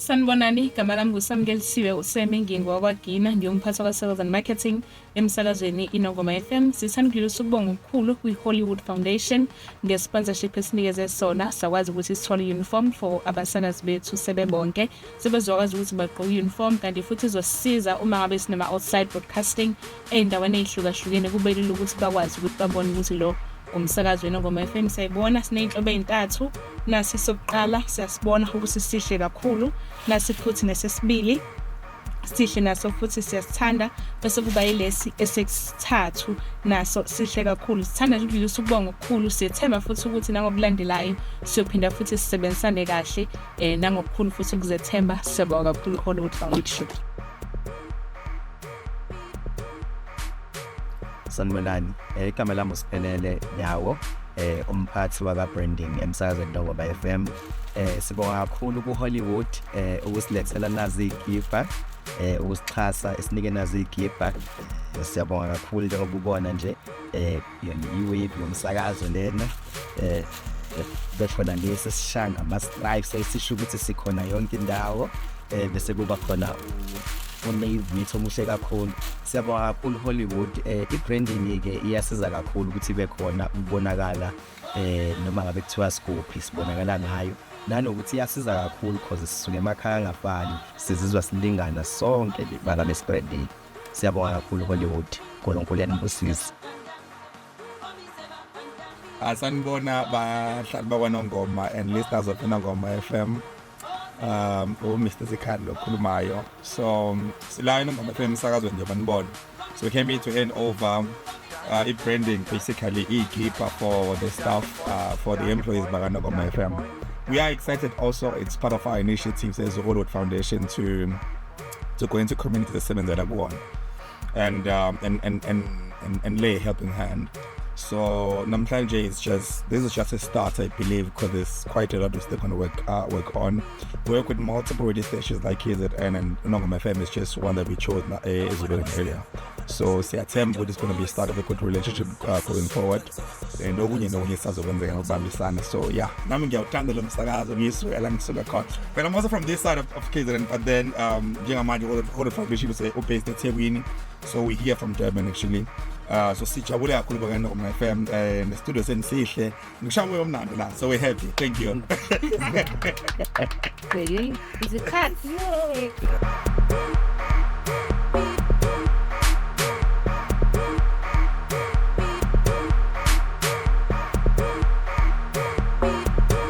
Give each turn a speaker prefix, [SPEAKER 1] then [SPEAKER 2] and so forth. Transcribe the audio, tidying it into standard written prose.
[SPEAKER 1] Sanibonani, igama lami nguSamkelisiwe Useme ngingowakwaGina, ngiyomphathi wakwa-Sales and Marketing emsakazweni iNongoma FM. Sithanda ukudlulisa ukubonga okukhulu kwi-Hollywood Foundation nge-sponsorship esinikeze sona. Sakwazi ukuthi sithole uniform for abasakazi bethu sebebonke, sebezokwazi ukuthi bagqoke uniform, kanti futhi izosisiza uma ngabe sinema-outside broadcasting ey'ndaweni ey'hlukahlukene, kube lula ukuthi bakwazi ukuthi babone ukuthi lo umsakazi weNongoma FM. Siyayibona siney'nhlobo ey'ntathu. Nasi sokuqala siyasibona ukuthi sihle kakhulu, nasi futhi nesesibili sihle naso futhi siyasithanda, bese kuba yilesi esesithathu naso sihle kakhulu. Sithanda ukudlulisa ukubonga okukhulu, siyethemba futhi ukuthi nangokulandelayo siyophinda futhi sisebenzisane kahle nangokukhulu futhi ukuzethemba. Siyabonga kakhulu Hollywood Foundation.
[SPEAKER 2] Sanibonani, igama lami uSiphelele Nyawo, umphathi waka-branding emsakazweni Nongoma FM. Sibonga kakhulu ku-Hollywood ukusilethela nazi igifa, ukusixhasa esinike nazi igifa. Siyabonga kakhulu njengoba ubona nje i-wave yomsakazo lena, bekhona lesi sishanga ama-stripes esisho ukuthi sikhona yonke indawo, bese kuba khona uneyivitho omuhle kakhulu. Siyabonga kakhulu Hollywood, i-branding-ke iyasiza kakhulu ukuthi ibe khona ukubonakala noma ngabe kuthiwa sikuphi sibonakala ngayo, nanokuthi iyasiza kakhulu because sisuke emakhaya angafani, sizizwa silingana sonke bala besi-branding. Siyabonga kakhulu Hollywood, uNkulunkulu yanibusise.
[SPEAKER 3] Sanibona bahlali bakwaNongoma and listeners of Nongoma FM. Mr. Zikhandlo okhulumayo. So sila iNongoma FM umsakazweni nje banibona. So we came here to hand over branding, basically e-keeper for the staff, for the employees bakwaNongoma FM. We are excited also, it's part of our initiatives as a Hollywood Foundation to go into community sebenza kuwona and lay a helping hand. So namhlanje this is just a start, I believe, because there's quite a lot we're still going to work on. Work with multiple radio stations like KZN, and Nongoma FM is just one that we chose as a area. So siyathemba it's going to be a start of a good relationship going forward. And okunye sazokwenzeka ngokubambisana. So yeah, nami ngiyawuthanda lo msakazo ngiyiswela ngisuka khona. But I'm also from this side of KZN, but then njengamanje all the foundation is based eThekwini. So we hear from Durban actually. So sijabule kakhulu bakwaNongoma FM, the studio senisihle ngishawe omnandi la, so we're happy. Thank you.
[SPEAKER 1] Is it cut?